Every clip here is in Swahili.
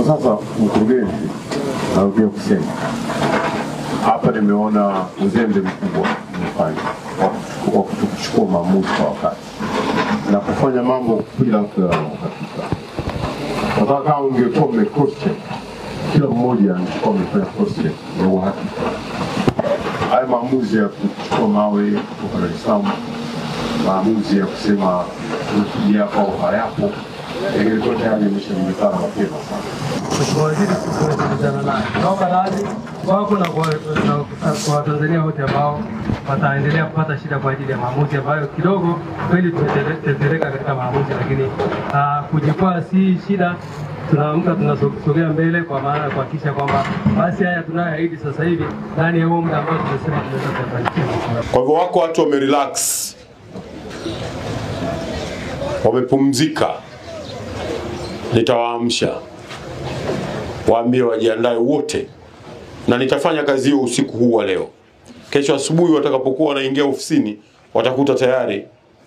Sasa mkurugenzi, narudia kusema hapa nimeona uzembe mkubwa umefanya kwa kuchukua maamuzi kwa wakati na kufanya mambo bila uhakika. Sasa kama ungekuwa cross check, kila mmoja angekuwa amefanya cross check ya uhakika. Haya maamuzi ya kuchukua mawe kutoka Dar es Salaam, maamuzi ya kusema tunakuja hapa au hayapo, ingekuwa tayari imeshajulikana mapema sana. Kwa hiyo tunakutana naye. Naomba radhi wako na kwa Tanzania wote ambao wataendelea kupata shida kwa ajili ya maamuzi ambayo kidogo kweli tumetetereka katika maamuzi, lakini kujikwaa si shida. Tunaamka tunasogea mbele kwa maana kuhakikisha kwamba basi haya tunayoahidi sasa hivi ndani ya huo muda ambao tumesema tunaweza kufanikiwa. Kwa hivyo wako watu wamerelax, wamepumzika. Nitawaamsha, waambie wajiandae wote, na nitafanya kazi hiyo usiku huu wa leo. Kesho asubuhi watakapokuwa wanaingia ofisini watakuta tayari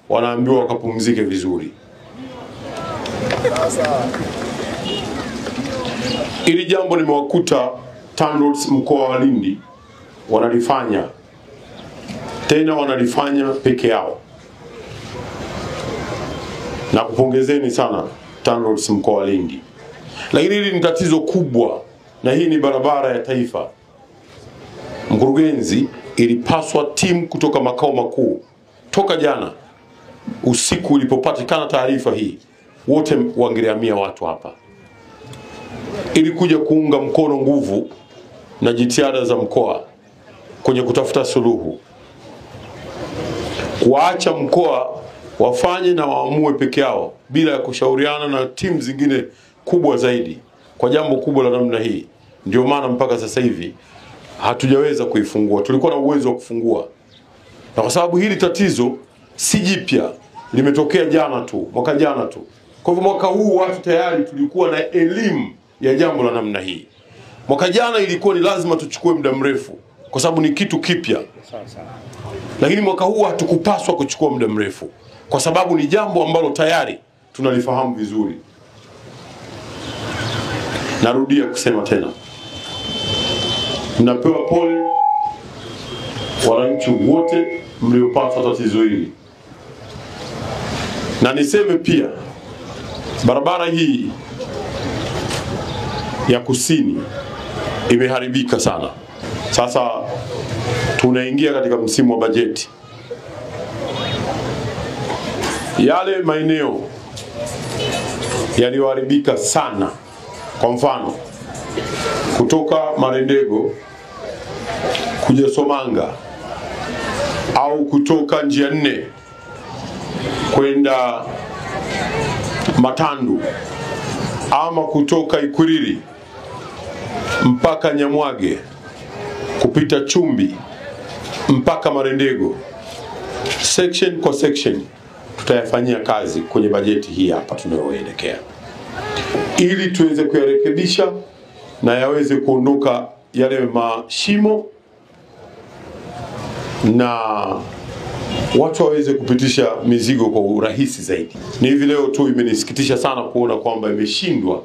wanaambiwa wakapumzike vizuri. Ili jambo nimewakuta TANROADS mkoa wa Lindi wanalifanya, tena wanalifanya peke yao. Na kupongezeni sana TANROADS mkoa wa Lindi. Lakini hili ni tatizo kubwa, na hii ni barabara ya taifa. Mkurugenzi, ilipaswa timu kutoka makao makuu toka jana usiku ilipopatikana taarifa hii, wote wangelihamia watu hapa ili kuja kuunga mkono nguvu na jitihada za mkoa kwenye kutafuta suluhu. Kuacha mkoa wafanye na waamue peke yao bila ya kushauriana na timu zingine kubwa zaidi kwa jambo kubwa la namna hii. Ndio maana mpaka sasa hivi hatujaweza kuifungua. Tulikuwa na uwezo wa kufungua, na kwa sababu hili tatizo si jipya, limetokea jana tu, mwaka jana tu. Kwa hivyo mwaka huu watu tayari tulikuwa na elimu ya jambo la namna hii. Mwaka jana ilikuwa ni lazima tuchukue muda mrefu kwa sababu ni kitu kipya. Lakini mwaka huu hatukupaswa kuchukua muda mrefu kwa sababu ni jambo ambalo tayari tunalifahamu vizuri. Narudia kusema tena, mnapewa pole wananchi wote mliopata tatizo hili. Na niseme pia, barabara hii ya kusini imeharibika sana. Sasa tunaingia katika msimu wa bajeti. Yale maeneo yaliyoharibika sana, kwa mfano kutoka Marendego kuja Somanga au kutoka njia 4 kwenda Matandu ama kutoka Ikwiriri mpaka Nyamwage kupita Chumbi mpaka Marendego, section kwa section tutayafanyia kazi kwenye bajeti hii hapa tunayoelekea, ili tuweze kuyarekebisha na yaweze kuondoka yale mashimo na watu waweze kupitisha mizigo kwa urahisi zaidi. Ni hivi leo tu imenisikitisha sana kuona kwamba imeshindwa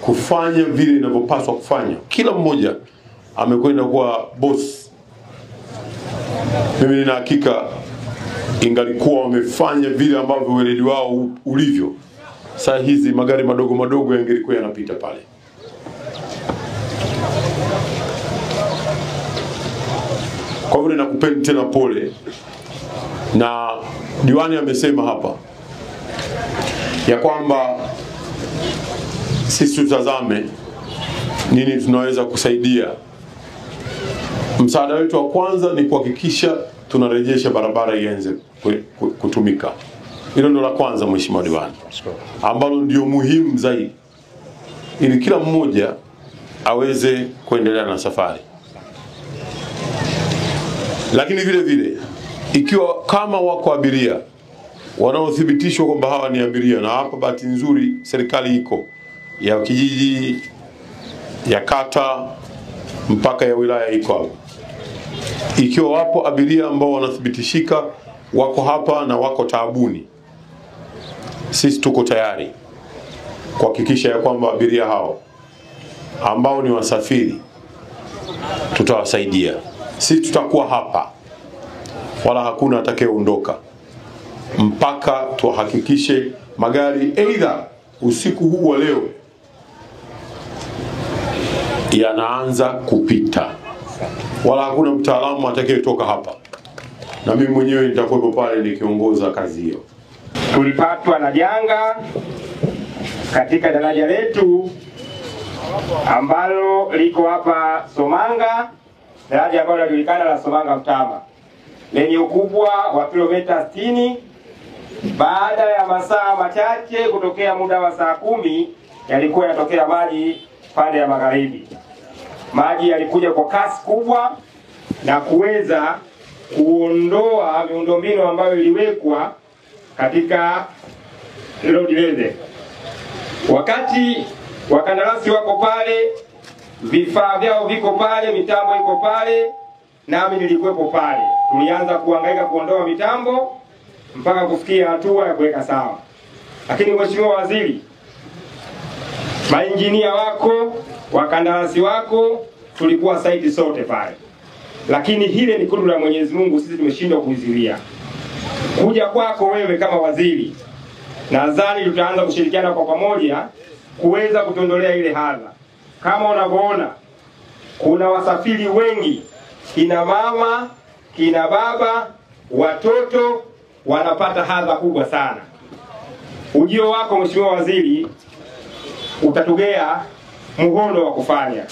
kufanya vile inavyopaswa kufanya. Kila mmoja amekwenda kwa boss. Mimi nina hakika ingalikuwa wamefanya vile ambavyo weledi wao ulivyo, saa hizi magari madogo madogo yangelikuwa yanapita pale. Kwa hivyo nakupeni tena pole, na diwani amesema hapa ya kwamba sisi tutazame nini tunaweza kusaidia. Msaada wetu wa kwanza ni kuhakikisha tunarejesha barabara ianze kutumika. Hilo ndio la kwanza, mheshimiwa diwani, ambalo ndio muhimu zaidi, ili kila mmoja aweze kuendelea na safari. Lakini vile vile, ikiwa kama wako abiria wanaothibitishwa kwamba hawa ni abiria, na hapa bahati nzuri serikali iko ya kijiji, ya kata, mpaka ya wilaya iko hapo. Ikiwa wapo abiria ambao wanathibitishika wako hapa na wako taabuni, sisi tuko tayari kuhakikisha ya kwamba abiria hao ambao ni wasafiri tutawasaidia. Si tutakuwa hapa wala hakuna atakayeondoka mpaka tuhakikishe magari aidha usiku huu wa leo yanaanza kupita, wala hakuna mtaalamu atakayetoka hapa, na mimi mwenyewe nitakuwepo pale nikiongoza kazi hiyo. Tulipatwa na janga katika daraja letu ambalo liko hapa Somanga, daraja ambalo linajulikana la Somanga Mtama, lenye ukubwa wa kilomita 60. Baada ya masaa machache kutokea muda wa saa 10 yalikuwa yanatokea maji pande ya magharibi. Maji yalikuja kwa kasi kubwa na kuweza kuondoa miundombinu ambayo iliwekwa katika road lele. Wakati wakandarasi wako pale, vifaa vyao viko pale, mitambo iko pale, nami nilikuwepo pale. Tulianza kuhangaika kuondoa mitambo mpaka kufikia hatua ya kuweka sawa. Lakini Mheshimiwa Waziri, mainjinia wako, wakandarasi wako, tulikuwa site sote pale. Lakini hile ni kudura la Mwenyezi Mungu, sisi tumeshindwa kuizuia. Kuja kwako wewe kama waziri, nadhani tutaanza kushirikiana kwa pamoja kuweza kutondolea ile hadha. Kama unavyoona kuna wasafiri wengi, kina mama, kina baba, watoto wanapata hadha kubwa sana. Ujio wako Mheshimiwa Waziri utatugea muhono wa kufanya.